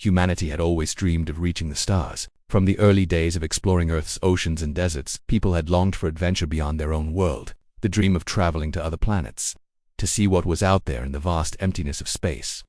Humanity had always dreamed of reaching the stars. From the early days of exploring Earth's oceans and deserts, people had longed for adventure beyond their own world, the dream of traveling to other planets, to see what was out there in the vast emptiness of space,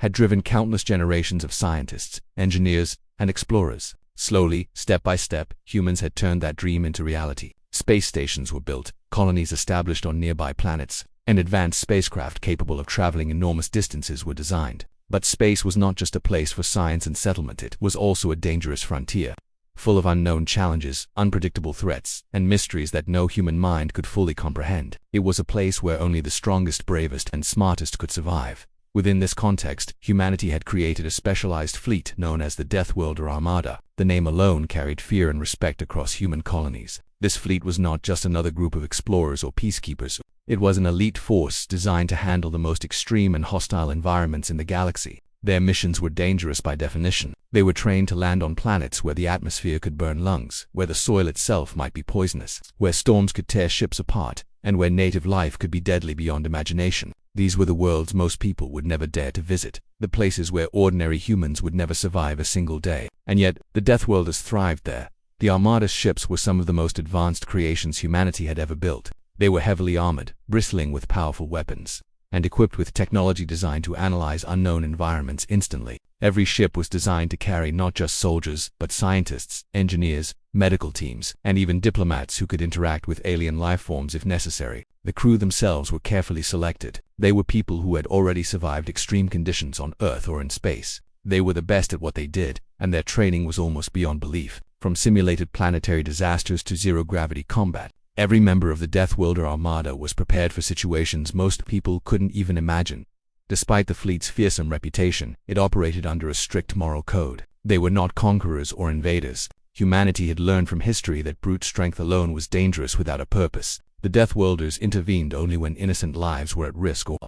had driven countless generations of scientists, engineers, and explorers. Slowly, step by step, humans had turned that dream into reality. Space stations were built, colonies established on nearby planets, and advanced spacecraft capable of traveling enormous distances were designed. But space was not just a place for science and settlement, it was also a dangerous frontier, full of unknown challenges, unpredictable threats, and mysteries that no human mind could fully comprehend. It was a place where only the strongest, bravest, and smartest could survive. Within this context, humanity had created a specialized fleet known as the Deathworlder Armada. The name alone carried fear and respect across human colonies. This fleet was not just another group of explorers or peacekeepers. It was an elite force designed to handle the most extreme and hostile environments in the galaxy. Their missions were dangerous by definition. They were trained to land on planets where the atmosphere could burn lungs, where the soil itself might be poisonous, where storms could tear ships apart, and where native life could be deadly beyond imagination. These were the worlds most people would never dare to visit, the places where ordinary humans would never survive a single day. And yet, the Deathworlders thrived there. The Armada's ships were some of the most advanced creations humanity had ever built. They were heavily armored, bristling with powerful weapons, and equipped with technology designed to analyze unknown environments instantly. Every ship was designed to carry not just soldiers, but scientists, engineers, medical teams, and even diplomats who could interact with alien life forms if necessary. The crew themselves were carefully selected. They were people who had already survived extreme conditions on Earth or in space. They were the best at what they did, and their training was almost beyond belief. From simulated planetary disasters to zero-gravity combat, every member of the Deathworlder Armada was prepared for situations most people couldn't even imagine. Despite the fleet's fearsome reputation, it operated under a strict moral code. They were not conquerors or invaders. Humanity had learned from history that brute strength alone was dangerous without a purpose. The Deathworlders intervened only when innocent lives were at risk or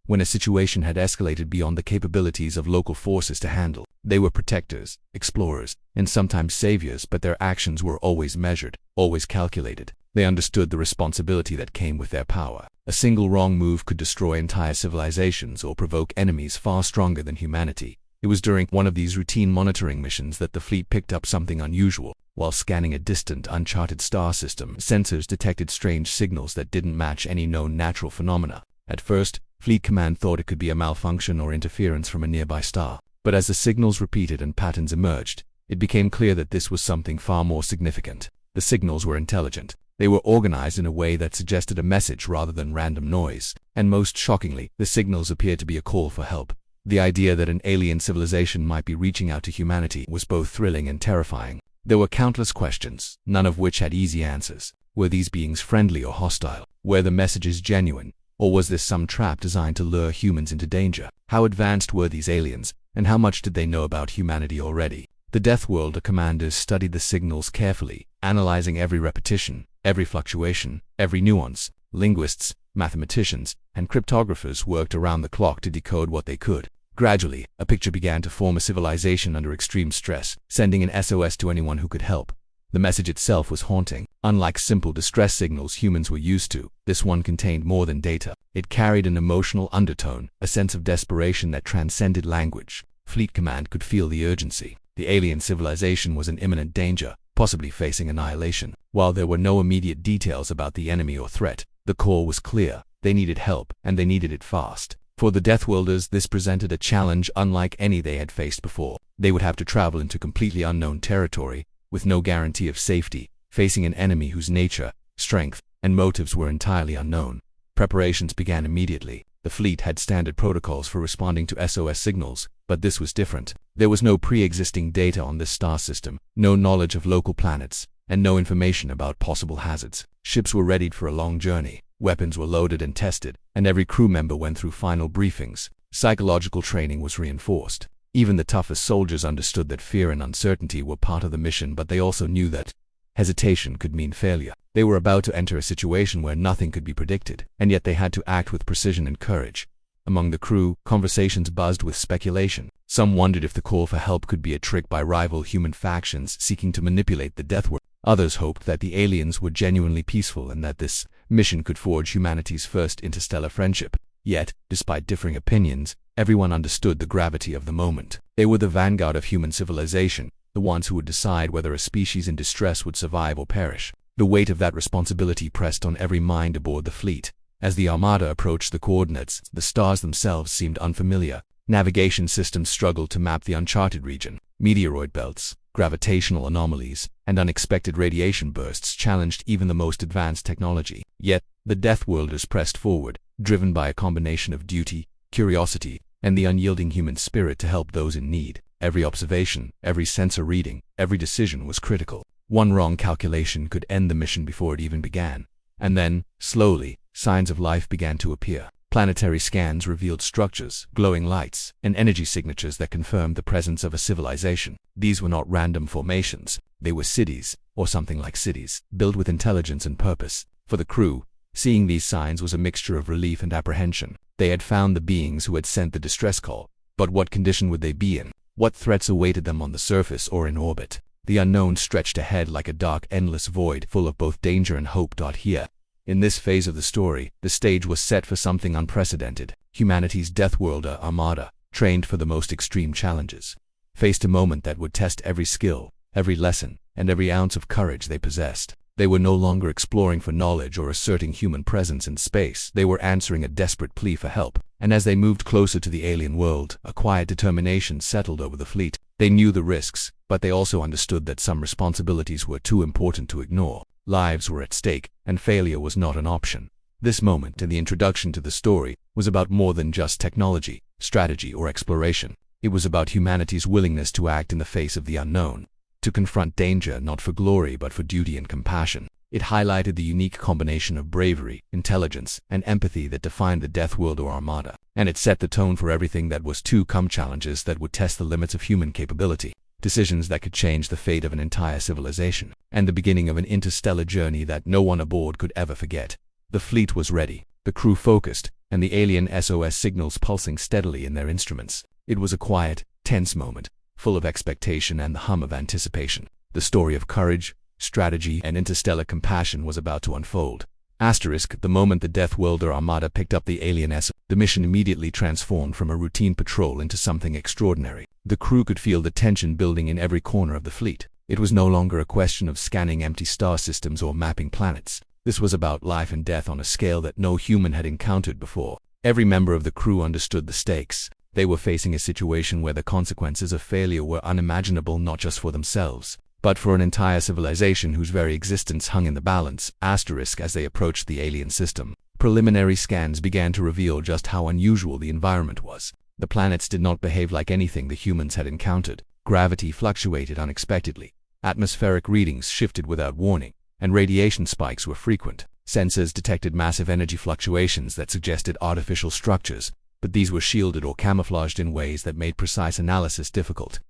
when a situation had escalated beyond the capabilities of local forces to handle. They were protectors, explorers, and sometimes saviors, but their actions were always measured, always calculated. They understood the responsibility that came with their power. A single wrong move could destroy entire civilizations or provoke enemies far stronger than humanity. It was during one of these routine monitoring missions that the fleet picked up something unusual. While scanning a distant, uncharted star system, sensors detected strange signals that didn't match any known natural phenomena. At first, Fleet Command thought it could be a malfunction or interference from a nearby star. But as the signals repeated and patterns emerged, it became clear that this was something far more significant. The signals were intelligent. They were organized in a way that suggested a message rather than random noise. And most shockingly, the signals appeared to be a call for help. The idea that an alien civilization might be reaching out to humanity was both thrilling and terrifying. There were countless questions, none of which had easy answers. Were these beings friendly or hostile? Were the messages genuine? Or was this some trap designed to lure humans into danger? How advanced were these aliens, and how much did they know about humanity already? The Deathworlder commanders studied the signals carefully, analyzing every repetition, every fluctuation, every nuance. Linguists, mathematicians, and cryptographers worked around the clock to decode what they could. Gradually, a picture began to form: a civilization under extreme stress, sending an SOS to anyone who could help. The message itself was haunting. Unlike simple distress signals humans were used to, this one contained more than data. It carried an emotional undertone, a sense of desperation that transcended language. Fleet Command could feel the urgency. The alien civilization was in imminent danger, possibly facing annihilation. While there were no immediate details about the enemy or threat, the call was clear. They needed help, and they needed it fast. For the Deathworlders, this presented a challenge unlike any they had faced before. They would have to travel into completely unknown territory, with no guarantee of safety, facing an enemy whose nature, strength, and motives were entirely unknown. Preparations began immediately. The fleet had standard protocols for responding to SOS signals, but this was different. There was no pre-existing data on this star system, no knowledge of local planets, and no information about possible hazards. Ships were readied for a long journey. Weapons were loaded and tested, and every crew member went through final briefings. Psychological training was reinforced. Even the toughest soldiers understood that fear and uncertainty were part of the mission, but they also knew that hesitation could mean failure. They were about to enter a situation where nothing could be predicted, and yet they had to act with precision and courage. Among the crew, conversations buzzed with speculation. Some wondered if the call for help could be a trick by rival human factions seeking to manipulate the Deathworld. Others hoped that the aliens were genuinely peaceful and that this mission could forge humanity's first interstellar friendship. Yet, despite differing opinions, everyone understood the gravity of the moment. They were the vanguard of human civilization, the ones who would decide whether a species in distress would survive or perish. The weight of that responsibility pressed on every mind aboard the fleet. As the Armada approached the coordinates, the stars themselves seemed unfamiliar. Navigation systems struggled to map the uncharted region. Meteoroid belts, gravitational anomalies, and unexpected radiation bursts challenged even the most advanced technology. Yet, the Deathworlders pressed forward, driven by a combination of duty, curiosity, and the unyielding human spirit to help those in need. Every observation, every sensor reading, every decision was critical. One wrong calculation could end the mission before it even began. And then, slowly, signs of life began to appear. Planetary scans revealed structures, glowing lights, and energy signatures that confirmed the presence of a civilization. These were not random formations. They were cities, or something like cities, built with intelligence and purpose. For the crew, seeing these signs was a mixture of relief and apprehension. They had found the beings who had sent the distress call. But what condition would they be in? What threats awaited them on the surface or in orbit? The unknown stretched ahead like a dark, endless void, full of both danger and hope. Here, in this phase of the story, the stage was set for something unprecedented. Humanity's Deathworlder Armada, trained for the most extreme challenges, faced a moment that would test every skill, every lesson, and every ounce of courage they possessed. They were no longer exploring for knowledge or asserting human presence in space. They were answering a desperate plea for help. And as they moved closer to the alien world, a quiet determination settled over the fleet. They knew the risks, but they also understood that some responsibilities were too important to ignore. Lives were at stake, and failure was not an option. This moment in the introduction to the story was about more than just technology, strategy, or exploration. It was about humanity's willingness to act in the face of the unknown, to confront danger not for glory but for duty and compassion. It highlighted the unique combination of bravery, intelligence, and empathy that defined the Deathworlder Armada. And it set the tone for everything that was to come, challenges that would test the limits of human capability, decisions that could change the fate of an entire civilization, and the beginning of an interstellar journey that no one aboard could ever forget. The fleet was ready, the crew focused, and the alien SOS signals pulsing steadily in their instruments. It was a quiet, tense moment, full of expectation and the hum of anticipation. The story of courage, strategy, and interstellar compassion was about to unfold. The moment the Deathworlder Armada picked up the alien SOS, the mission immediately transformed from a routine patrol into something extraordinary. The crew could feel the tension building in every corner of the fleet. It was no longer a question of scanning empty star systems or mapping planets. This was about life and death on a scale that no human had encountered before. Every member of the crew understood the stakes. They were facing a situation where the consequences of failure were unimaginable, not just for themselves, but for an entire civilization whose very existence hung in the balance. As they approached the alien system, preliminary scans began to reveal just how unusual the environment was. The planets did not behave like anything the humans had encountered. Gravity fluctuated unexpectedly, atmospheric readings shifted without warning, and radiation spikes were frequent. Sensors detected massive energy fluctuations that suggested artificial structures, but these were shielded or camouflaged in ways that made precise analysis difficult.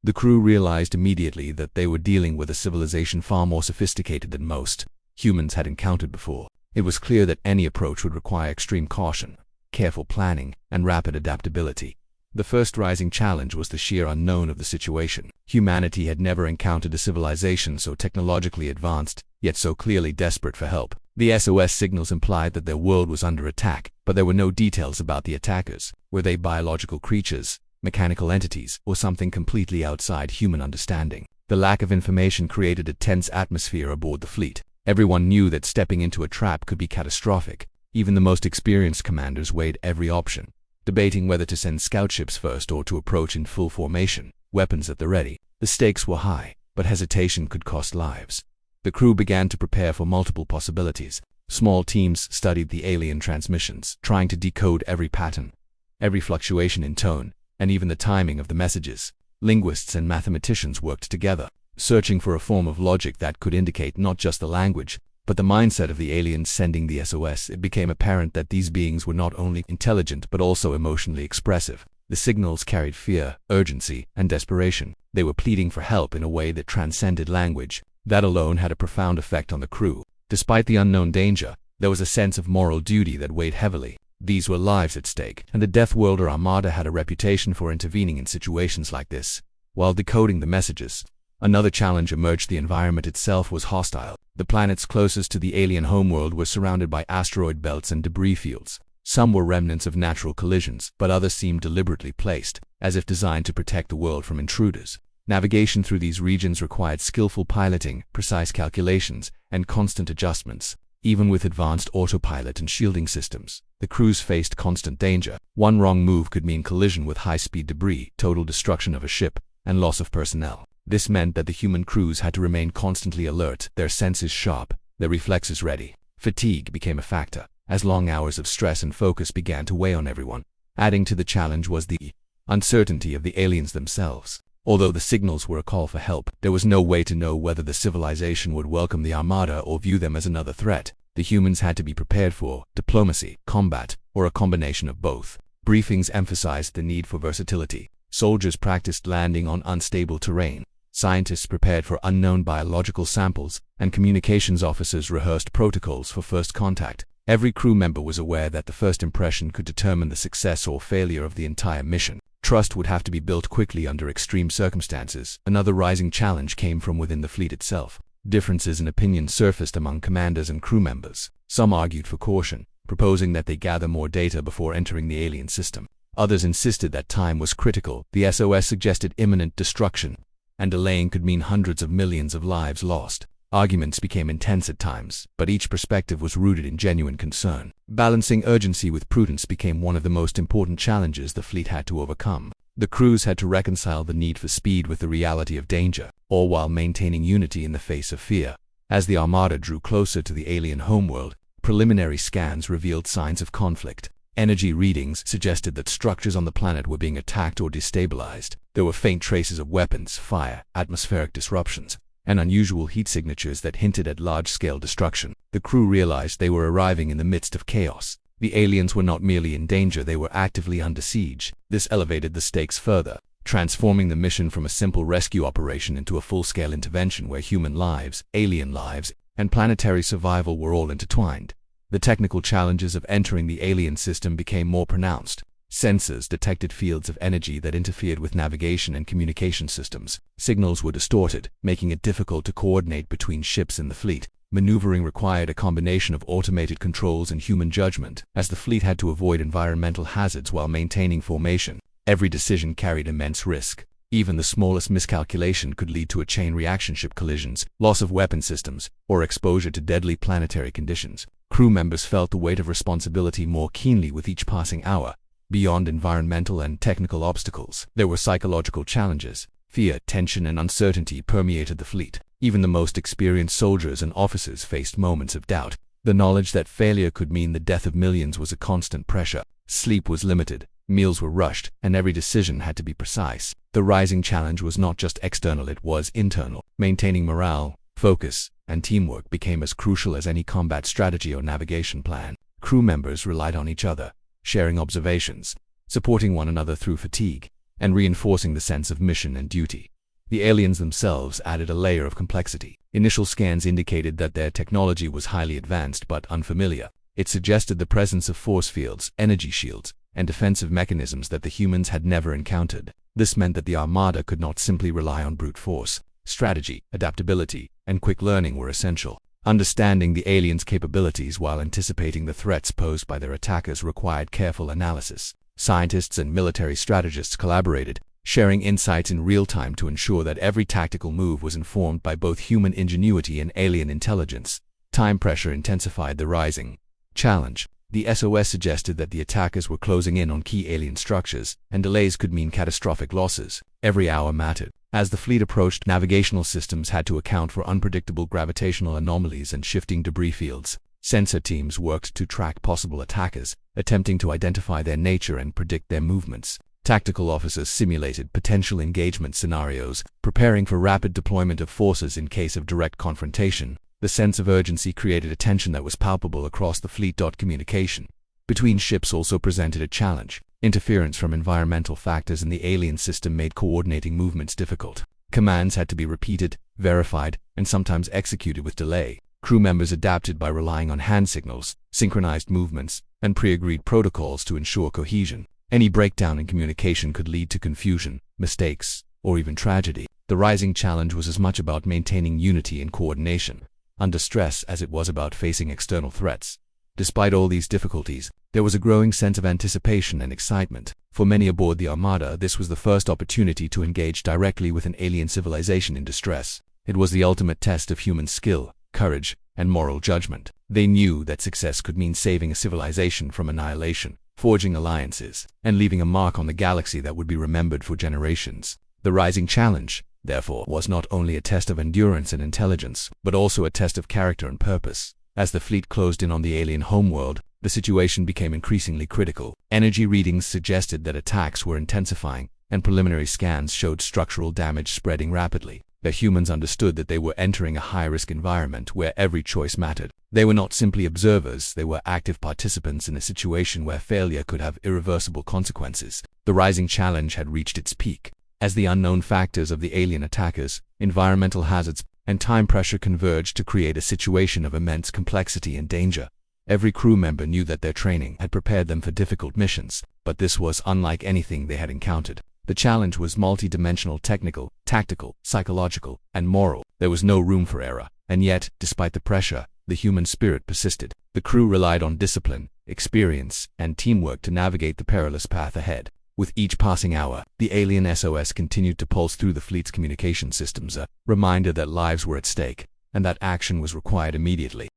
The crew realized immediately that they were dealing with a civilization far more sophisticated than most humans had encountered before. It was clear that any approach would require extreme caution, careful planning, and rapid adaptability. The first rising challenge was the sheer unknown of the situation. Humanity had never encountered a civilization so technologically advanced, yet so clearly desperate for help. The SOS signals implied that their world was under attack, but there were no details about the attackers. Were they biological creatures, mechanical entities, or something completely outside human understanding? The lack of information created a tense atmosphere aboard the fleet. Everyone knew that stepping into a trap could be catastrophic. Even the most experienced commanders weighed every option, debating whether to send scout ships first or to approach in full formation, weapons at the ready. The stakes were high, but hesitation could cost lives. The crew began to prepare for multiple possibilities. Small teams studied the alien transmissions, trying to decode every pattern, every fluctuation in tone, and even the timing of the messages. Linguists and mathematicians worked together, searching for a form of logic that could indicate not just the language, but the mindset of the aliens sending the SOS. It became apparent that these beings were not only intelligent but also emotionally expressive. The signals carried fear, urgency, and desperation. They were pleading for help in a way that transcended language. That alone had a profound effect on the crew. Despite the unknown danger, there was a sense of moral duty that weighed heavily. These were lives at stake, and the Deathworlder Armada had a reputation for intervening in situations like this. While decoding the messages, another challenge emerged. The environment itself was hostile. The planets closest to the alien homeworld were surrounded by asteroid belts and debris fields. Some were remnants of natural collisions, but others seemed deliberately placed. as if designed to protect the world from intruders. Navigation through these regions required skillful piloting, precise calculations, and constant adjustments. Even with advanced autopilot and shielding systems, the crews faced constant danger. One wrong move could mean collision with high-speed debris, total destruction of a ship, and loss of personnel. This meant that the human crews had to remain constantly alert, their senses sharp, their reflexes ready. Fatigue became a factor, as long hours of stress and focus began to weigh on everyone. Adding to the challenge was the uncertainty of the aliens themselves. Although the signals were a call for help, there was no way to know whether the civilization would welcome the Armada or view them as another threat. The humans had to be prepared for diplomacy, combat, or a combination of both. Briefings emphasized the need for versatility. Soldiers practiced landing on unstable terrain. Scientists prepared for unknown biological samples, and communications officers rehearsed protocols for first contact. Every crew member was aware that the first impression could determine the success or failure of the entire mission. Trust would have to be built quickly under extreme circumstances. Another rising challenge came from within the fleet itself. Differences in opinion surfaced among commanders and crew members. Some argued for caution, proposing that they gather more data before entering the alien system. Others insisted that time was critical. The SOS suggested imminent destruction, and delaying could mean hundreds of millions of lives lost. Arguments became intense at times, but each perspective was rooted in genuine concern. Balancing urgency with prudence became one of the most important challenges the fleet had to overcome. The crews had to reconcile the need for speed with the reality of danger, all while maintaining unity in the face of fear. As the Armada drew closer to the alien homeworld, preliminary scans revealed signs of conflict. Energy readings suggested that structures on the planet were being attacked or destabilized. There were faint traces of weapons, fire, atmospheric disruptions, and unusual heat signatures that hinted at large-scale destruction. The crew realized they were arriving in the midst of chaos. The aliens were not merely in danger, they were actively under siege. This elevated the stakes further, transforming the mission from a simple rescue operation into a full-scale intervention where human lives, alien lives, and planetary survival were all intertwined. The technical challenges of entering the alien system became more pronounced. Sensors detected fields of energy that interfered with navigation and communication systems. Signals were distorted, making it difficult to coordinate between ships in the fleet. Maneuvering required a combination of automated controls and human judgment, as the fleet had to avoid environmental hazards while maintaining formation. Every decision carried immense risk. Even the smallest miscalculation could lead to a chain reaction, ship collisions, loss of weapon systems, or exposure to deadly planetary conditions. Crew members felt the weight of responsibility more keenly with each passing hour. Beyond environmental and technical obstacles, there were psychological challenges. Fear, tension, and uncertainty permeated the fleet. Even the most experienced soldiers and officers faced moments of doubt. The knowledge that failure could mean the death of millions was a constant pressure. Sleep was limited, meals were rushed, and every decision had to be precise. The rising challenge was not just external, it was internal. Maintaining morale, focus, and teamwork became as crucial as any combat strategy or navigation plan. Crew members relied on each other, sharing observations, supporting one another through fatigue, and reinforcing the sense of mission and duty. The aliens themselves added a layer of complexity. Initial scans indicated that their technology was highly advanced but unfamiliar. It suggested the presence of force fields, energy shields, and defensive mechanisms that the humans had never encountered. This meant that the Armada could not simply rely on brute force. Strategy, adaptability, and quick learning were essential. Understanding the aliens' capabilities while anticipating the threats posed by their attackers required careful analysis. Scientists and military strategists collaborated, sharing insights in real time to ensure that every tactical move was informed by both human ingenuity and alien intelligence. Time pressure intensified the rising challenge. The SOS suggested that the attackers were closing in on key alien structures, and delays could mean catastrophic losses. Every hour mattered. As the fleet approached, navigational systems had to account for unpredictable gravitational anomalies and shifting debris fields. Sensor teams worked to track possible attackers, attempting to identify their nature and predict their movements. Tactical officers simulated potential engagement scenarios, preparing for rapid deployment of forces in case of direct confrontation. The sense of urgency created a tension that was palpable across the fleet. Communication between ships also presented a challenge. Interference from environmental factors in the alien system made coordinating movements difficult. Commands had to be repeated, verified, and sometimes executed with delay. Crew members adapted by relying on hand signals, synchronized movements, and pre-agreed protocols to ensure cohesion. Any breakdown in communication could lead to confusion, mistakes, or even tragedy. The rising challenge was as much about maintaining unity and coordination under stress as it was about facing external threats. Despite all these difficulties, There was a growing sense of anticipation and excitement. For many aboard the Armada, this was the first opportunity to engage directly with an alien civilization in distress. It was the ultimate test of human skill, courage, and moral judgment. They knew that success could mean saving a civilization from annihilation, forging alliances, and leaving a mark on the galaxy that would be remembered for generations. The rising challenge, therefore, was not only a test of endurance and intelligence, but also a test of character and purpose. As the fleet closed in on the alien homeworld, the situation became increasingly critical. Energy readings suggested that attacks were intensifying, and preliminary scans showed structural damage spreading rapidly. The humans understood that they were entering a high-risk environment where every choice mattered. They were not simply observers, they were active participants in a situation where failure could have irreversible consequences. The rising challenge had reached its peak. As the unknown factors of the alien attackers, environmental hazards, and time pressure converged to create a situation of immense complexity and danger. Every crew member knew that their training had prepared them for difficult missions, but this was unlike anything they had encountered. The challenge was multi-dimensional, technical, tactical, psychological, and moral. There was no room for error, and yet, despite the pressure, the human spirit persisted. The crew relied on discipline, experience, and teamwork to navigate the perilous path ahead. With each passing hour, the alien SOS continued to pulse through the fleet's communication systems, a reminder that lives were at stake, and that action was required immediately.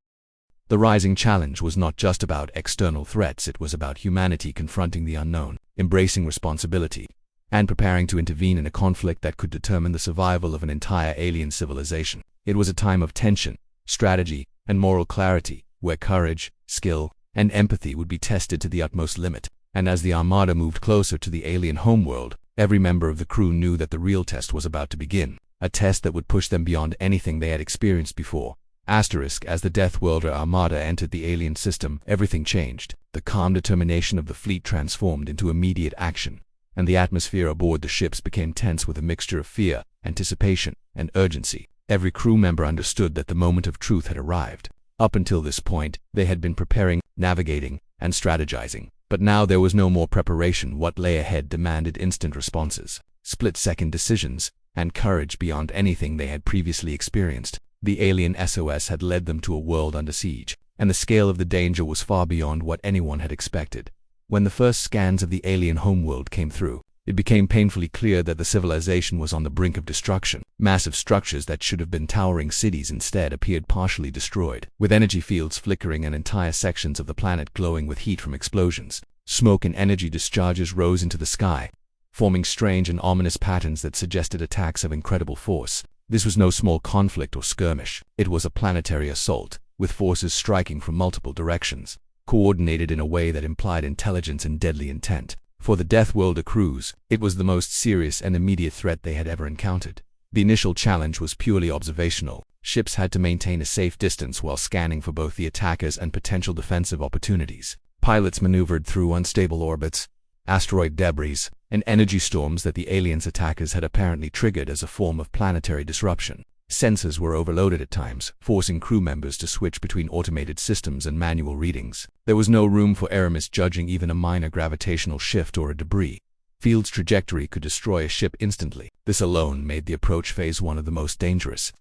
The rising challenge was not just about external threats, it was about humanity confronting the unknown, embracing responsibility, and preparing to intervene in a conflict that could determine the survival of an entire alien civilization. It was a time of tension, strategy, and moral clarity, where courage, skill, and empathy would be tested to the utmost limit. And as the Armada moved closer to the alien homeworld, every member of the crew knew that the real test was about to begin, a test that would push them beyond anything they had experienced before. As the Deathworlder Armada entered the alien system, everything changed. The calm determination of the fleet transformed into immediate action, and the atmosphere aboard the ships became tense with a mixture of fear, anticipation, and urgency. Every crew member understood that the moment of truth had arrived. Up until this point, they had been preparing, navigating, and strategizing. But now there was no more preparation. What lay ahead demanded instant responses, split-second decisions, and courage beyond anything they had previously experienced. The alien SOS had led them to a world under siege, and the scale of the danger was far beyond what anyone had expected. When the first scans of the alien homeworld came through, it became painfully clear that the civilization was on the brink of destruction. Massive structures that should have been towering cities instead appeared partially destroyed, with energy fields flickering and entire sections of the planet glowing with heat from explosions. Smoke and energy discharges rose into the sky, forming strange and ominous patterns that suggested attacks of incredible force. This was no small conflict or skirmish. It was a planetary assault, with forces striking from multiple directions, coordinated in a way that implied intelligence and deadly intent. For the Deathworlder crews, it was the most serious and immediate threat they had ever encountered. The initial challenge was purely observational. Ships had to maintain a safe distance while scanning for both the attackers and potential defensive opportunities. Pilots maneuvered through unstable orbits, asteroid debris, and energy storms that the aliens' attackers had apparently triggered as a form of planetary disruption. Sensors were overloaded at times, forcing crew members to switch between automated systems and manual readings. There was no room for error, misjudging even a minor gravitational shift or a debris field's trajectory could destroy a ship instantly. This alone made the approach phase one of the most dangerous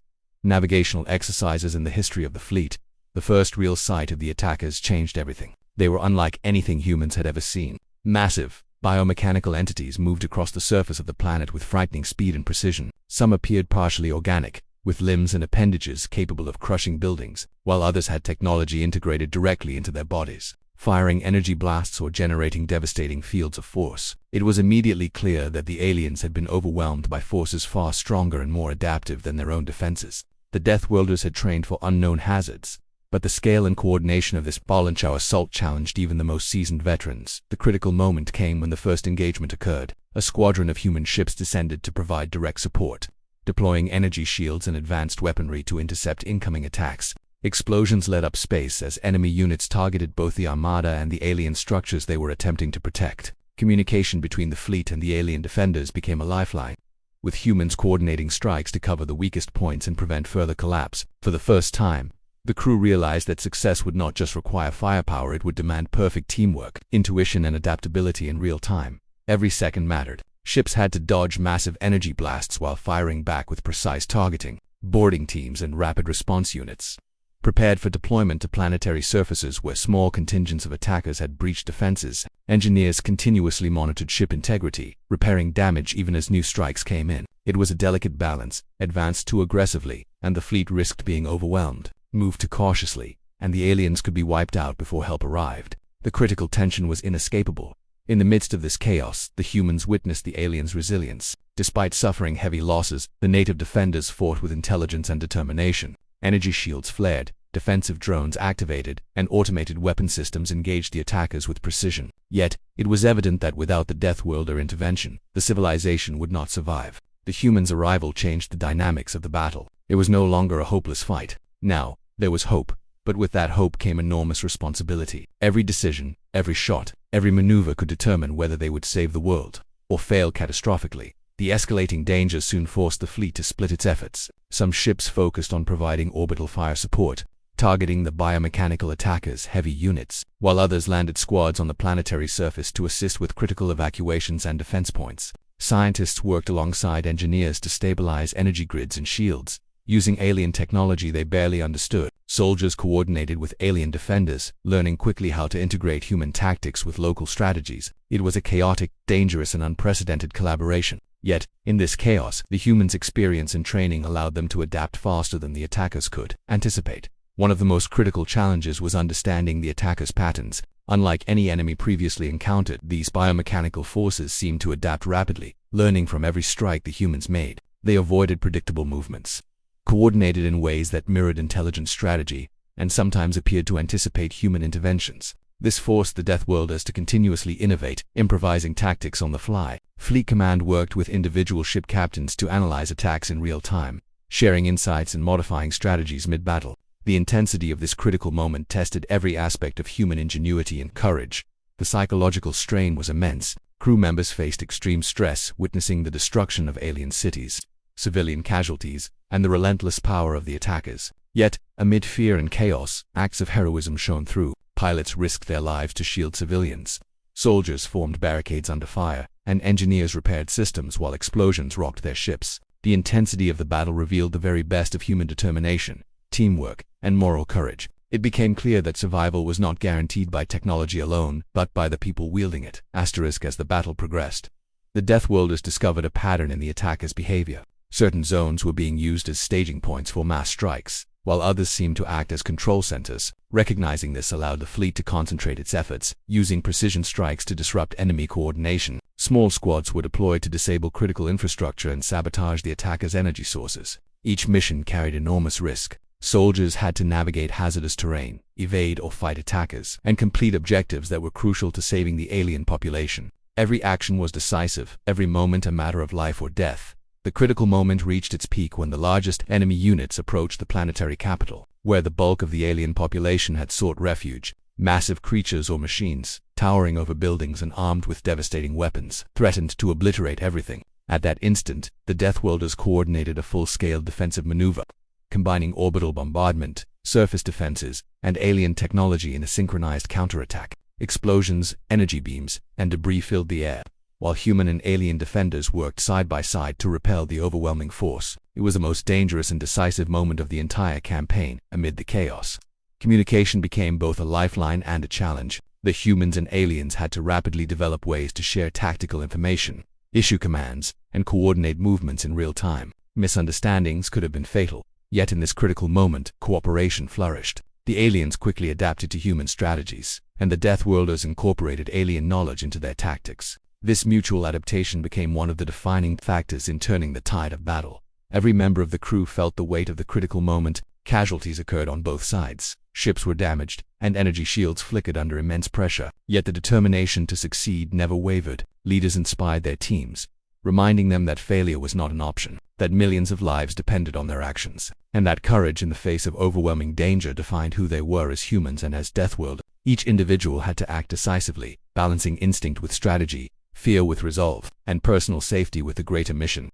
navigational exercises in the history of the fleet. The first real sight of the attackers changed everything. They were unlike anything humans had ever seen. Massive, biomechanical entities moved across the surface of the planet with frightening speed and precision. Some appeared partially organic, with limbs and appendages capable of crushing buildings, while others had technology integrated directly into their bodies, firing energy blasts or generating devastating fields of force. It was immediately clear that the aliens had been overwhelmed by forces far stronger and more adaptive than their own defenses. The Deathworlders had trained for unknown hazards, but the scale and coordination of this Balanchow assault challenged even the most seasoned veterans. The critical moment came when the first engagement occurred. A squadron of human ships descended to provide direct support, deploying energy shields and advanced weaponry to intercept incoming attacks. Explosions lit up space as enemy units targeted both the Armada and the alien structures they were attempting to protect. Communication between the fleet and the alien defenders became a lifeline, with humans coordinating strikes to cover the weakest points and prevent further collapse. For the first time, the crew realized that success would not just require firepower, it would demand perfect teamwork, intuition, and adaptability in real time. Every second mattered. Ships had to dodge massive energy blasts while firing back with precise targeting. Boarding teams and rapid response units Prepared for deployment to planetary surfaces where small contingents of attackers had breached defenses, engineers continuously monitored ship integrity, repairing damage even as new strikes came in. It was a delicate balance: advance too aggressively, and the fleet risked being overwhelmed; move too cautiously, and the aliens could be wiped out before help arrived. The critical tension was inescapable. In the midst of this chaos, the humans witnessed the aliens' resilience. Despite suffering heavy losses, the native defenders fought with intelligence and determination. Energy shields flared, defensive drones activated, and automated weapon systems engaged the attackers with precision. Yet, it was evident that without the Deathworlder intervention, the civilization would not survive. The humans' arrival changed the dynamics of the battle. It was no longer a hopeless fight. Now, there was hope, but with that hope came enormous responsibility. Every decision, every shot, every maneuver could determine whether they would save the world or fail catastrophically. The escalating danger soon forced the fleet to split its efforts. Some ships focused on providing orbital fire support, targeting the biomechanical attackers' heavy units, while others landed squads on the planetary surface to assist with critical evacuations and defense points. Scientists worked alongside engineers to stabilize energy grids and shields, using alien technology they barely understood. Soldiers coordinated with alien defenders, learning quickly how to integrate human tactics with local strategies. It was a chaotic, dangerous, and unprecedented collaboration. Yet, in this chaos, the humans' experience and training allowed them to adapt faster than the attackers could anticipate. One of the most critical challenges was understanding the attackers' patterns. Unlike any enemy previously encountered, these biomechanical forces seemed to adapt rapidly, learning from every strike the humans made. They avoided predictable movements, coordinated in ways that mirrored intelligent strategy, and sometimes appeared to anticipate human interventions. This forced the Deathworlders to continuously innovate, improvising tactics on the fly. Fleet Command worked with individual ship captains to analyze attacks in real time, sharing insights and modifying strategies mid-battle. The intensity of this critical moment tested every aspect of human ingenuity and courage. The psychological strain was immense. Crew members faced extreme stress, witnessing the destruction of alien cities, civilian casualties, and the relentless power of the attackers. Yet, amid fear and chaos, acts of heroism shone through. Pilots risked their lives to shield civilians. Soldiers formed barricades under fire, and engineers repaired systems while explosions rocked their ships. The intensity of the battle revealed the very best of human determination, teamwork, and moral courage. It became clear that survival was not guaranteed by technology alone, but by the people wielding it. As the battle progressed, the Deathworlders discovered a pattern in the attackers' behavior. Certain zones were being used as staging points for mass strikes, while others seemed to act as control centers. Recognizing this allowed the fleet to concentrate its efforts, using precision strikes to disrupt enemy coordination. Small squads were deployed to disable critical infrastructure and sabotage the attackers' energy sources. Each mission carried enormous risk. Soldiers had to navigate hazardous terrain, evade or fight attackers, and complete objectives that were crucial to saving the alien population. Every action was decisive, every moment a matter of life or death. The critical moment reached its peak when the largest enemy units approached the planetary capital, where the bulk of the alien population had sought refuge. Massive creatures or machines, towering over buildings and armed with devastating weapons, threatened to obliterate everything. At that instant, the Deathworlders coordinated a full-scale defensive maneuver, combining orbital bombardment, surface defenses, and alien technology in a synchronized counterattack. Explosions, energy beams, and debris filled the air, while human and alien defenders worked side by side to repel the overwhelming force. It was the most dangerous and decisive moment of the entire campaign. Amid the chaos, communication became both a lifeline and a challenge. The humans and aliens had to rapidly develop ways to share tactical information, issue commands, and coordinate movements in real time. Misunderstandings could have been fatal. Yet in this critical moment, cooperation flourished. The aliens quickly adapted to human strategies, and the Deathworlders incorporated alien knowledge into their tactics. This mutual adaptation became one of the defining factors in turning the tide of battle. Every member of the crew felt the weight of the critical moment. Casualties occurred on both sides. Ships were damaged, and energy shields flickered under immense pressure. Yet the determination to succeed never wavered. Leaders inspired their teams, reminding them that failure was not an option, that millions of lives depended on their actions, and that courage in the face of overwhelming danger defined who they were as humans and as Deathworld. Each individual had to act decisively, balancing instinct with strategy, fear with resolve, and personal safety with the greater mission.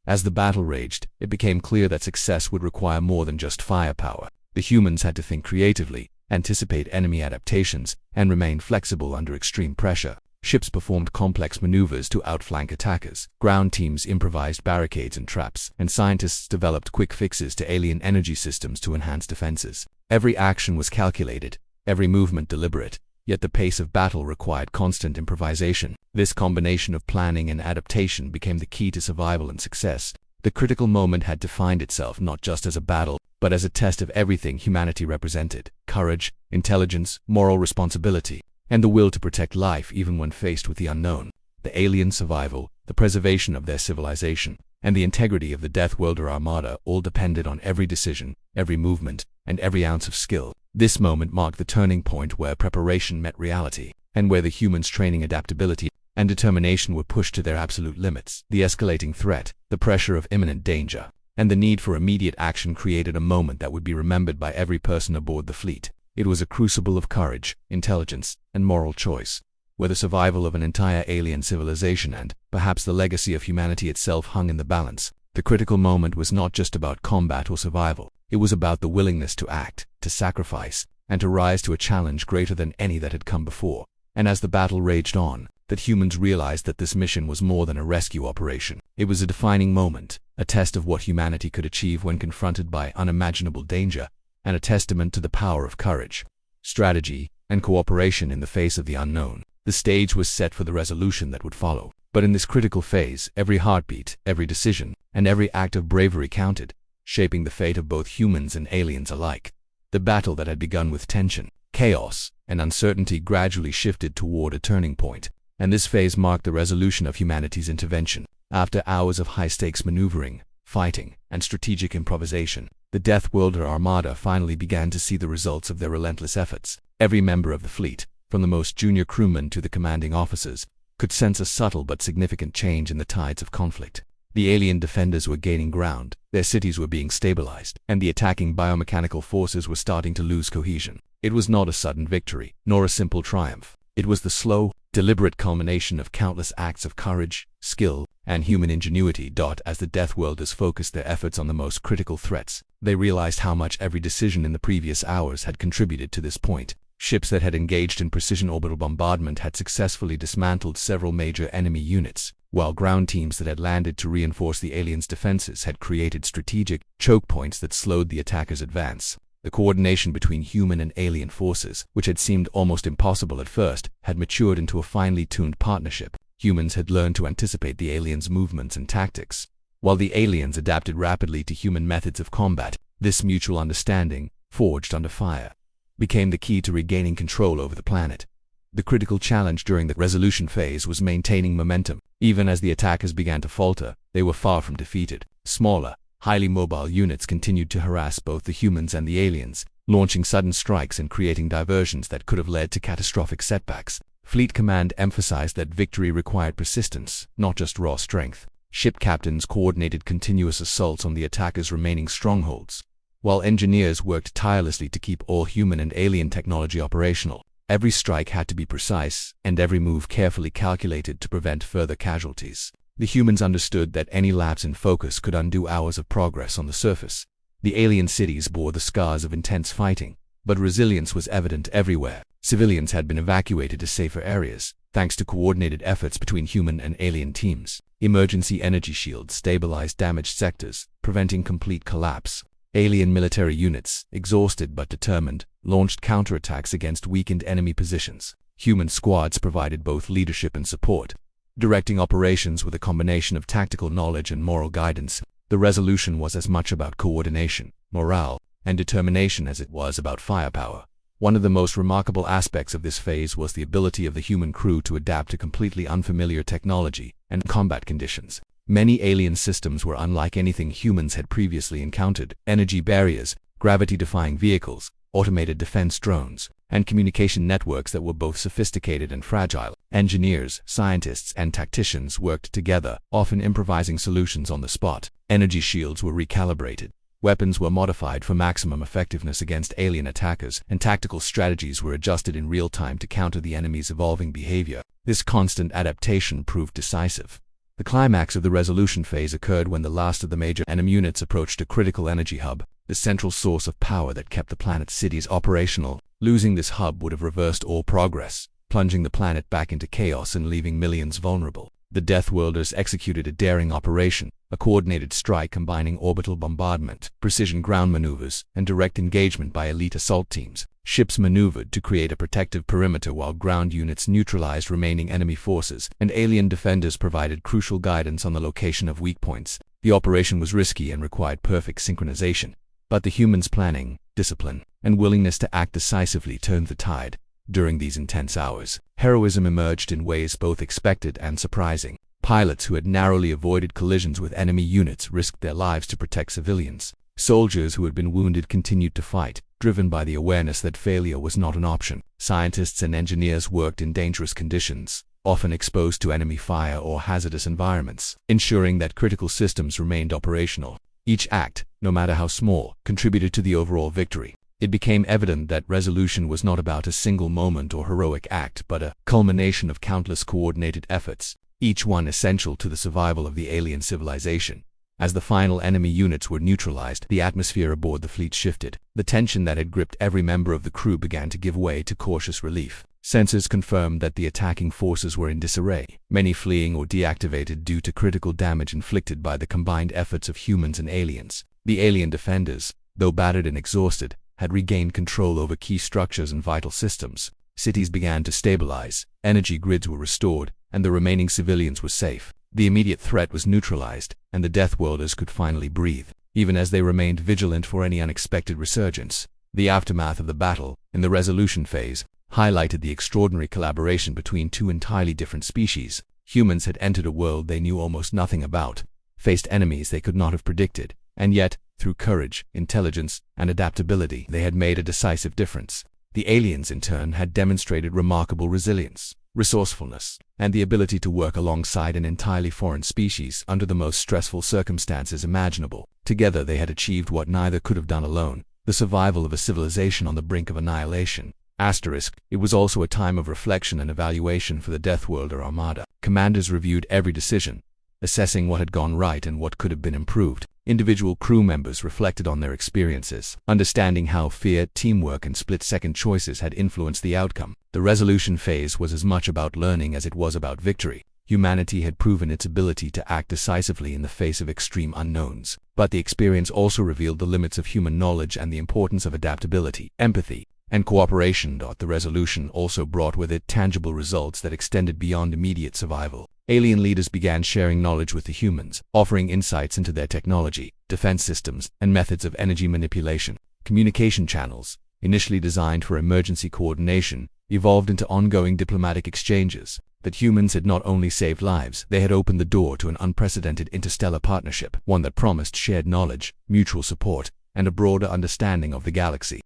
As the battle raged, it became clear that success would require more than just firepower. The humans had to think creatively, anticipate enemy adaptations, and remain flexible under extreme pressure. Ships performed complex maneuvers to outflank attackers, ground teams improvised barricades and traps, and scientists developed quick fixes to alien energy systems to enhance defenses. Every action was calculated, every movement deliberate, yet the pace of battle required constant improvisation. This combination of planning and adaptation became the key to survival and success. The critical moment had defined itself not just as a battle, but as a test of everything humanity represented: courage, intelligence, moral responsibility, and the will to protect life even when faced with the unknown. The alien survival, the preservation of their civilization, and the integrity of the Deathworlder Armada all depended on every decision, every movement, and every ounce of skill. This moment marked the turning point where preparation met reality, and where the humans' training, adaptability, and determination were pushed to their absolute limits. The escalating threat, the pressure of imminent danger, and the need for immediate action created a moment that would be remembered by every person aboard the fleet. It was a crucible of courage, intelligence, and moral choice, where the survival of an entire alien civilization and, perhaps, the legacy of humanity itself hung in the balance. The critical moment was not just about combat or survival. It was about the willingness to act, to sacrifice, and to rise to a challenge greater than any that had come before. And as the battle raged on, that humans realized that this mission was more than a rescue operation. It was a defining moment, a test of what humanity could achieve when confronted by unimaginable danger, and a testament to the power of courage, strategy, and cooperation in the face of the unknown. The stage was set for the resolution that would follow. But in this critical phase, every heartbeat, every decision, and every act of bravery counted, shaping the fate of both humans and aliens alike. The battle that had begun with tension, chaos, and uncertainty gradually shifted toward a turning point, and this phase marked the resolution of humanity's intervention. After hours of high-stakes maneuvering, fighting, and strategic improvisation, the Deathworlder Armada finally began to see the results of their relentless efforts. Every member of the fleet, from the most junior crewmen to the commanding officers, could sense a subtle but significant change in the tides of conflict. The alien defenders were gaining ground, their cities were being stabilized, and the attacking biomechanical forces were starting to lose cohesion. It was not a sudden victory, nor a simple triumph. It was the slow, deliberate culmination of countless acts of courage, skill, and human ingenuity. As the Deathworlders focused their efforts on the most critical threats, they realized how much every decision in the previous hours had contributed to this point. Ships that had engaged in precision orbital bombardment had successfully dismantled several major enemy units, while ground teams that had landed to reinforce the aliens' defenses had created strategic choke points that slowed the attackers' advance. The coordination between human and alien forces, which had seemed almost impossible at first, had matured into a finely tuned partnership. Humans had learned to anticipate the aliens' movements and tactics, while the aliens adapted rapidly to human methods of combat. This mutual understanding, forged under fire, became the key to regaining control over the planet. The critical challenge during the resolution phase was maintaining momentum. Even as the attackers began to falter, they were far from defeated. Smaller, highly mobile units continued to harass both the humans and the aliens, launching sudden strikes and creating diversions that could have led to catastrophic setbacks. Fleet Command emphasized that victory required persistence, not just raw strength. Ship captains coordinated continuous assaults on the attackers' remaining strongholds, while engineers worked tirelessly to keep all human and alien technology operational. Every strike had to be precise, and every move carefully calculated to prevent further casualties. The humans understood that any lapse in focus could undo hours of progress on the surface. The alien cities bore the scars of intense fighting, but resilience was evident everywhere. Civilians had been evacuated to safer areas, thanks to coordinated efforts between human and alien teams. Emergency energy shields stabilized damaged sectors, preventing complete collapse. Alien military units, exhausted but determined, launched counterattacks against weakened enemy positions. Human squads provided both leadership and support, directing operations with a combination of tactical knowledge and moral guidance. The resolution was as much about coordination, morale, and determination as it was about firepower. One of the most remarkable aspects of this phase was the ability of the human crew to adapt to completely unfamiliar technology and combat conditions. Many alien systems were unlike anything humans had previously encountered. Energy barriers, gravity-defying vehicles, automated defense drones, and communication networks that were both sophisticated and fragile. Engineers, scientists, and tacticians worked together, often improvising solutions on the spot. Energy shields were recalibrated, weapons were modified for maximum effectiveness against alien attackers, and tactical strategies were adjusted in real time to counter the enemy's evolving behavior. This constant adaptation proved decisive. The climax of the resolution phase occurred when the last of the major enemy units approached a critical energy hub, the central source of power that kept the planet's cities operational. Losing this hub would have reversed all progress. plunging the planet back into chaos and leaving millions vulnerable. The Deathworlders executed a daring operation, a coordinated strike combining orbital bombardment, precision ground maneuvers, and direct engagement by elite assault teams. Ships maneuvered to create a protective perimeter while ground units neutralized remaining enemy forces, and alien defenders provided crucial guidance on the location of weak points. The operation was risky and required perfect synchronization, but the humans' planning, discipline, and willingness to act decisively turned the tide. During these intense hours, heroism emerged in ways both expected and surprising. Pilots who had narrowly avoided collisions with enemy units risked their lives to protect civilians. Soldiers who had been wounded continued to fight, driven by the awareness that failure was not an option. Scientists and engineers worked in dangerous conditions, often exposed to enemy fire or hazardous environments, ensuring that critical systems remained operational. Each act, no matter how small, contributed to the overall victory. It became evident that resolution was not about a single moment or heroic act, but a culmination of countless coordinated efforts, each one essential to the survival of the alien civilization. As the final enemy units were neutralized, the atmosphere aboard the fleet shifted. The tension that had gripped every member of the crew began to give way to cautious relief. Sensors confirmed that the attacking forces were in disarray, many fleeing or deactivated due to critical damage inflicted by the combined efforts of humans and aliens. The alien defenders, though battered and exhausted, had regained control over key structures and vital systems. Cities began to stabilize, energy grids were restored, and the remaining civilians were safe. The immediate threat was neutralized, and the Deathworlders could finally breathe, even as they remained vigilant for any unexpected resurgence. The aftermath of the battle, in the resolution phase, highlighted the extraordinary collaboration between two entirely different species. Humans had entered a world they knew almost nothing about, faced enemies they could not have predicted, and yet, through courage, intelligence, and adaptability, they had made a decisive difference. The aliens, in turn, had demonstrated remarkable resilience, resourcefulness, and the ability to work alongside an entirely foreign species under the most stressful circumstances imaginable. Together they had achieved what neither could have done alone, the survival of a civilization on the brink of annihilation. It was also a time of reflection and evaluation for the Deathworlder Armada. Commanders reviewed every decision, assessing what had gone right and what could have been improved. Individual crew members reflected on their experiences, understanding how fear, teamwork, and split-second choices had influenced the outcome. The resolution phase was as much about learning as it was about victory. Humanity had proven its ability to act decisively in the face of extreme unknowns, but the experience also revealed the limits of human knowledge and the importance of adaptability, empathy, and cooperation. The resolution also brought with it tangible results that extended beyond immediate survival. Alien leaders began sharing knowledge with the humans, offering insights into their technology, defense systems, and methods of energy manipulation. Communication channels, initially designed for emergency coordination, evolved into ongoing diplomatic exchanges. That humans had not only saved lives, they had opened the door to an unprecedented interstellar partnership, one that promised shared knowledge, mutual support, and a broader understanding of the galaxy.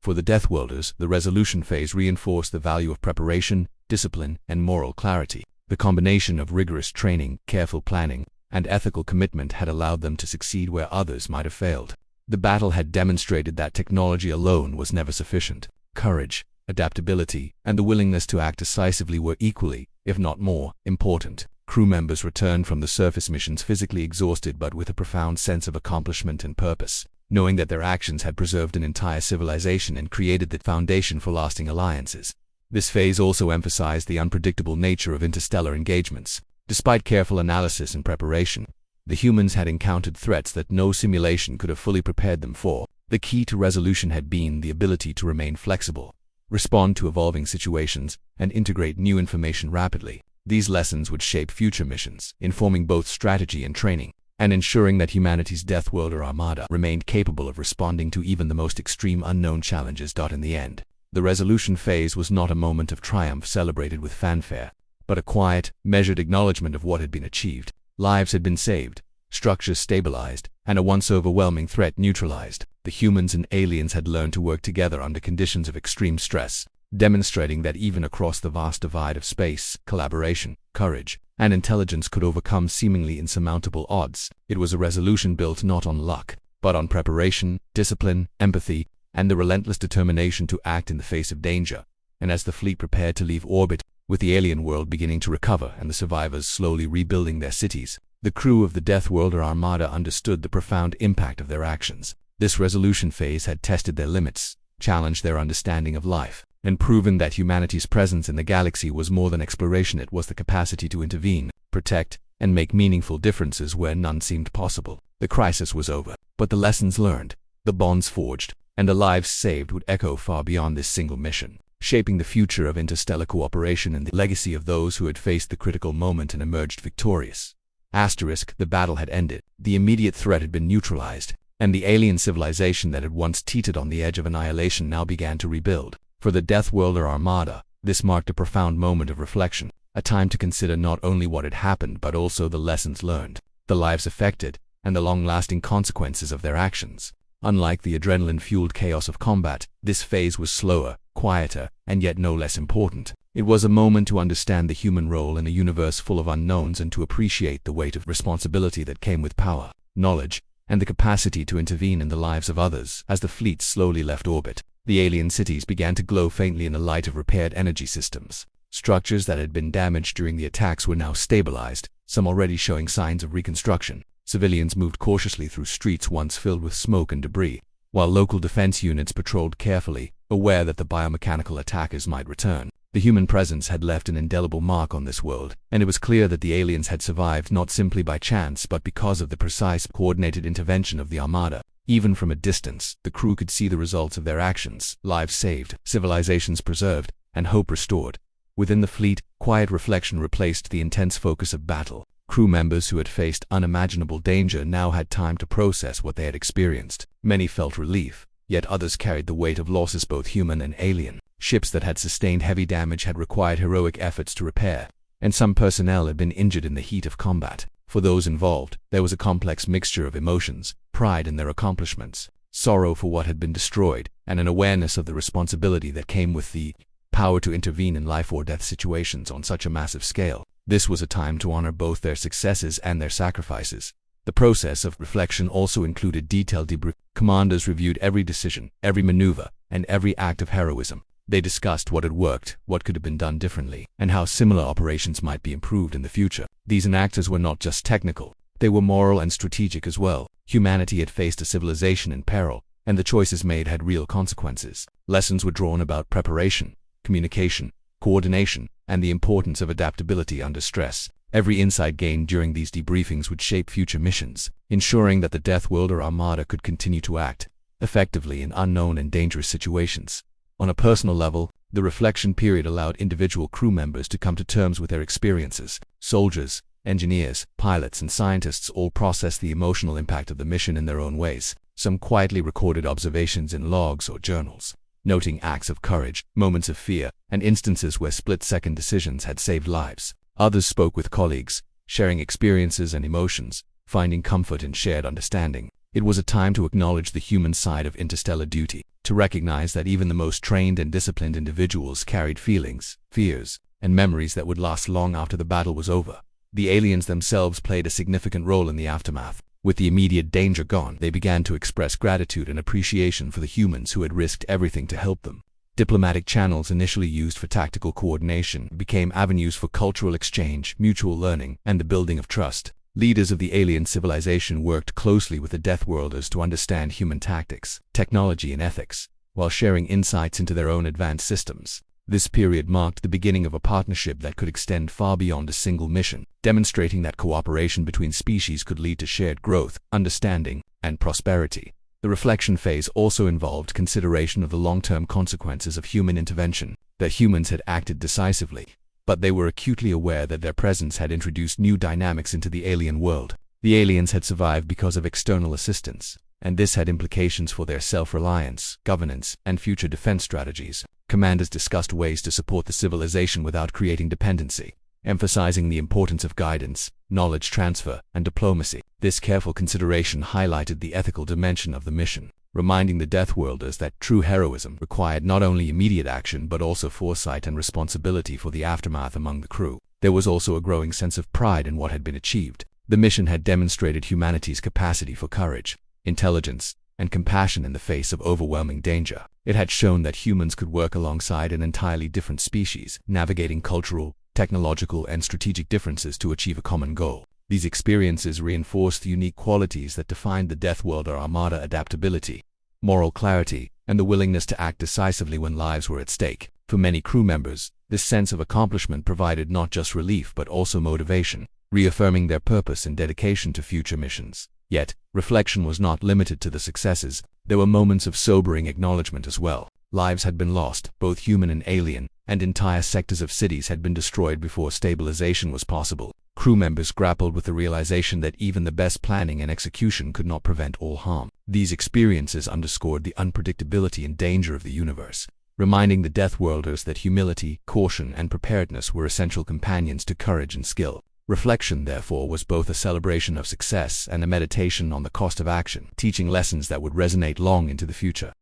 For the Deathworlders, the resolution phase reinforced the value of preparation, discipline, and moral clarity. The combination of rigorous training, careful planning, and ethical commitment had allowed them to succeed where others might have failed. The battle had demonstrated that technology alone was never sufficient. Courage, adaptability, and the willingness to act decisively were equally, if not more, important. Crew members returned from the surface missions physically exhausted but with a profound sense of accomplishment and purpose, knowing that their actions had preserved an entire civilization and created the foundation for lasting alliances. This phase also emphasized the unpredictable nature of interstellar engagements. Despite careful analysis and preparation, the humans had encountered threats that no simulation could have fully prepared them for. The key to resolution had been the ability to remain flexible, respond to evolving situations, and integrate new information rapidly. These lessons would shape future missions, informing both strategy and training, and ensuring that humanity's Deathworlder Armada remained capable of responding to even the most extreme unknown challenges. In the end, the resolution phase was not a moment of triumph celebrated with fanfare, but a quiet, measured acknowledgement of what had been achieved. Lives had been saved, structures stabilized, and a once overwhelming threat neutralized. The humans and aliens had learned to work together under conditions of extreme stress, demonstrating that even across the vast divide of space, collaboration, courage, and intelligence could overcome seemingly insurmountable odds. It was a resolution built not on luck, but on preparation, discipline, empathy, and the relentless determination to act in the face of danger. And as the fleet prepared to leave orbit, with the alien world beginning to recover and the survivors slowly rebuilding their cities, the crew of the Deathworlder Armada understood the profound impact of their actions. This resolution phase had tested their limits, challenged their understanding of life, and proven that humanity's presence in the galaxy was more than exploration. It was the capacity to intervene, protect, and make meaningful differences where none seemed possible. The crisis was over, but the lessons learned, the bonds forged, and the lives saved would echo far beyond this single mission, shaping the future of interstellar cooperation and the legacy of those who had faced the critical moment and emerged victorious. The battle had ended, the immediate threat had been neutralized, and the alien civilization that had once teetered on the edge of annihilation now began to rebuild. For the Deathworlder Armada, this marked a profound moment of reflection, a time to consider not only what had happened but also the lessons learned, the lives affected, and the long-lasting consequences of their actions. Unlike the adrenaline-fueled chaos of combat, this phase was slower, quieter, and yet no less important. It was a moment to understand the human role in a universe full of unknowns and to appreciate the weight of responsibility that came with power, knowledge, and the capacity to intervene in the lives of others. As the fleet slowly left orbit, the alien cities began to glow faintly in the light of repaired energy systems. Structures that had been damaged during the attacks were now stabilized, some already showing signs of reconstruction. Civilians moved cautiously through streets once filled with smoke and debris, while local defense units patrolled carefully, aware that the biomechanical attackers might return. The human presence had left an indelible mark on this world, and it was clear that the aliens had survived not simply by chance but because of the precise, coordinated intervention of the Armada. Even from a distance, the crew could see the results of their actions: lives saved, civilizations preserved, and hope restored. Within the fleet, quiet reflection replaced the intense focus of battle. Crew members who had faced unimaginable danger now had time to process what they had experienced. Many felt relief, yet others carried the weight of losses, both human and alien. Ships that had sustained heavy damage had required heroic efforts to repair, and some personnel had been injured in the heat of combat. For those involved, there was a complex mixture of emotions: pride in their accomplishments, sorrow for what had been destroyed, and an awareness of the responsibility that came with the power to intervene in life-or-death situations on such a massive scale. This was a time to honor both their successes and their sacrifices. The process of reflection also included detailed debriefing. Commanders reviewed every decision, every maneuver, and every act of heroism. They discussed what had worked, what could have been done differently, and how similar operations might be improved in the future. These enactors were not just technical, they were moral and strategic as well. Humanity had faced a civilization in peril, and the choices made had real consequences. Lessons were drawn about preparation, communication, coordination, and the importance of adaptability under stress. Every insight gained during these debriefings would shape future missions, ensuring that the Deathworlder Armada could continue to act effectively in unknown and dangerous situations. On a personal level, the reflection period allowed individual crew members to come to terms with their experiences. Soldiers, engineers, pilots, and scientists all processed the emotional impact of the mission in their own ways. Some quietly recorded observations in logs or journals, noting acts of courage, moments of fear, and instances where split-second decisions had saved lives. Others spoke with colleagues, sharing experiences and emotions, finding comfort in shared understanding. It was a time to acknowledge the human side of interstellar duty, to recognize that even the most trained and disciplined individuals carried feelings, fears, and memories that would last long after the battle was over. The aliens themselves played a significant role in the aftermath. With the immediate danger gone, they began to express gratitude and appreciation for the humans who had risked everything to help them. Diplomatic channels initially used for tactical coordination became avenues for cultural exchange, mutual learning, and the building of trust. Leaders of the alien civilization worked closely with the Deathworlders to understand human tactics, technology, and ethics, while sharing insights into their own advanced systems. This period marked the beginning of a partnership that could extend far beyond a single mission, demonstrating that cooperation between species could lead to shared growth, understanding, and prosperity. The reflection phase also involved consideration of the long-term consequences of human intervention. That humans had acted decisively, but they were acutely aware that their presence had introduced new dynamics into the alien world. The aliens had survived because of external assistance, and this had implications for their self-reliance, governance, and future defense strategies. Commanders discussed ways to support the civilization without creating dependency, emphasizing the importance of guidance, knowledge transfer, and diplomacy. This careful consideration highlighted the ethical dimension of the mission, reminding the Deathworlders that true heroism required not only immediate action but also foresight and responsibility for the aftermath among the crew. There was also a growing sense of pride in what had been achieved. The mission had demonstrated humanity's capacity for courage, intelligence, and compassion in the face of overwhelming danger. It had shown that humans could work alongside an entirely different species, navigating cultural, technological, and strategic differences to achieve a common goal. These experiences reinforced the unique qualities that defined the Deathworlder Armada: adaptability, moral clarity, and the willingness to act decisively when lives were at stake. For many crew members, this sense of accomplishment provided not just relief but also motivation, reaffirming their purpose and dedication to future missions. Yet, reflection was not limited to the successes. There were moments of sobering acknowledgement as well. Lives had been lost, both human and alien, and entire sectors of cities had been destroyed before stabilization was possible. Crew members grappled with the realization that even the best planning and execution could not prevent all harm. These experiences underscored the unpredictability and danger of the universe, reminding the Deathworlders that humility, caution, and preparedness were essential companions to courage and skill. Reflection, therefore, was both a celebration of success and a meditation on the cost of action, teaching lessons that would resonate long into the future.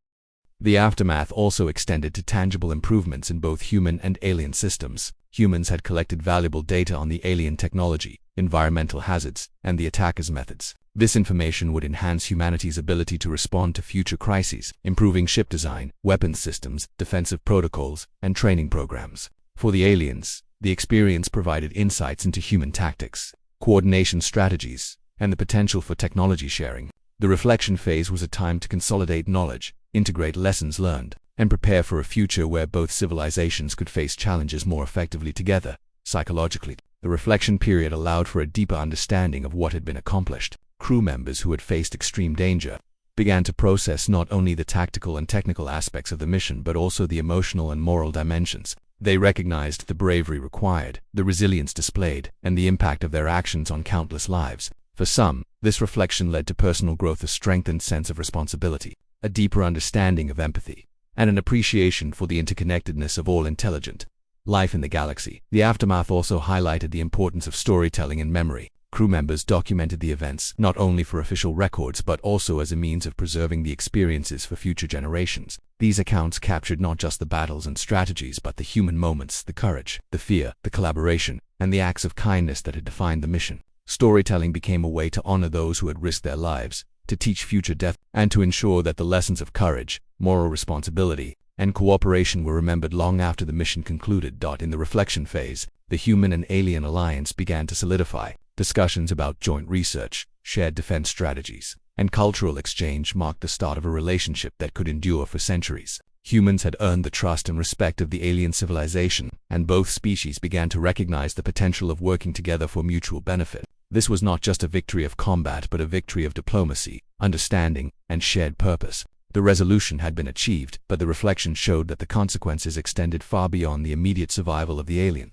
The aftermath also extended to tangible improvements in both human and alien systems. Humans had collected valuable data on the alien technology, environmental hazards, and the attackers' methods. This information would enhance humanity's ability to respond to future crises, improving ship design, weapons systems, defensive protocols, and training programs. For the aliens, the experience provided insights into human tactics, coordination strategies, and the potential for technology sharing. The reflection phase was a time to consolidate knowledge, integrate lessons learned, and prepare for a future where both civilizations could face challenges more effectively together. Psychologically, the reflection period allowed for a deeper understanding of what had been accomplished. Crew members who had faced extreme danger began to process not only the tactical and technical aspects of the mission but also the emotional and moral dimensions. They recognized the bravery required, the resilience displayed, and the impact of their actions on countless lives. For some, this reflection led to personal growth, a strengthened sense of responsibility, a deeper understanding of empathy, and an appreciation for the interconnectedness of all intelligent life in the galaxy. The aftermath also highlighted the importance of storytelling and memory. Crew members documented the events not only for official records but also as a means of preserving the experiences for future generations. These accounts captured not just the battles and strategies but the human moments, the courage, the fear, the collaboration, and the acts of kindness that had defined the mission. Storytelling became a way to honor those who had risked their lives, to teach future death, and to ensure that the lessons of courage, moral responsibility, and cooperation were remembered long after the mission concluded. In the reflection phase, the human and alien alliance began to solidify. Discussions about joint research, shared defense strategies, and cultural exchange marked the start of a relationship that could endure for centuries. Humans had earned the trust and respect of the alien civilization, and both species began to recognize the potential of working together for mutual benefit. This was not just a victory of combat but a victory of diplomacy, understanding, and shared purpose. The resolution had been achieved, but the reflection showed that the consequences extended far beyond the immediate survival of the alien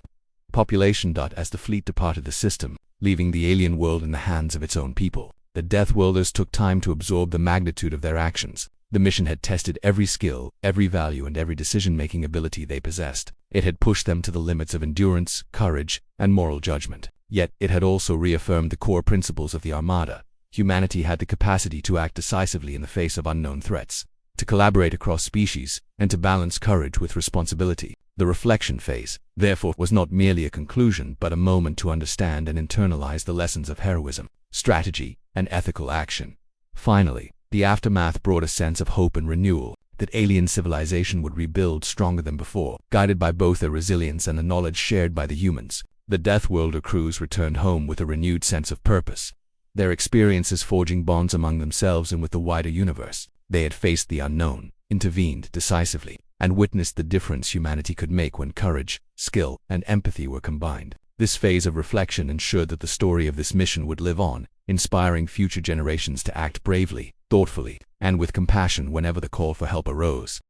population. As the fleet departed the system, leaving the alien world in the hands of its own people, the Deathworlders took time to absorb the magnitude of their actions. The mission had tested every skill, every value, and every decision-making ability they possessed. It had pushed them to the limits of endurance, courage, and moral judgment. Yet, it had also reaffirmed the core principles of the Armada. Humanity had the capacity to act decisively in the face of unknown threats, to collaborate across species, and to balance courage with responsibility. The reflection phase, therefore, was not merely a conclusion but a moment to understand and internalize the lessons of heroism, strategy, and ethical action. Finally, the aftermath brought a sense of hope and renewal, that alien civilization would rebuild stronger than before, guided by both their resilience and the knowledge shared by the humans. The Deathworlder crews returned home with a renewed sense of purpose, their experiences forging bonds among themselves and with the wider universe. They had faced the unknown, intervened decisively, and witnessed the difference humanity could make when courage, skill, and empathy were combined. This phase of reflection ensured that the story of this mission would live on, inspiring future generations to act bravely, thoughtfully, and with compassion whenever the call for help arose.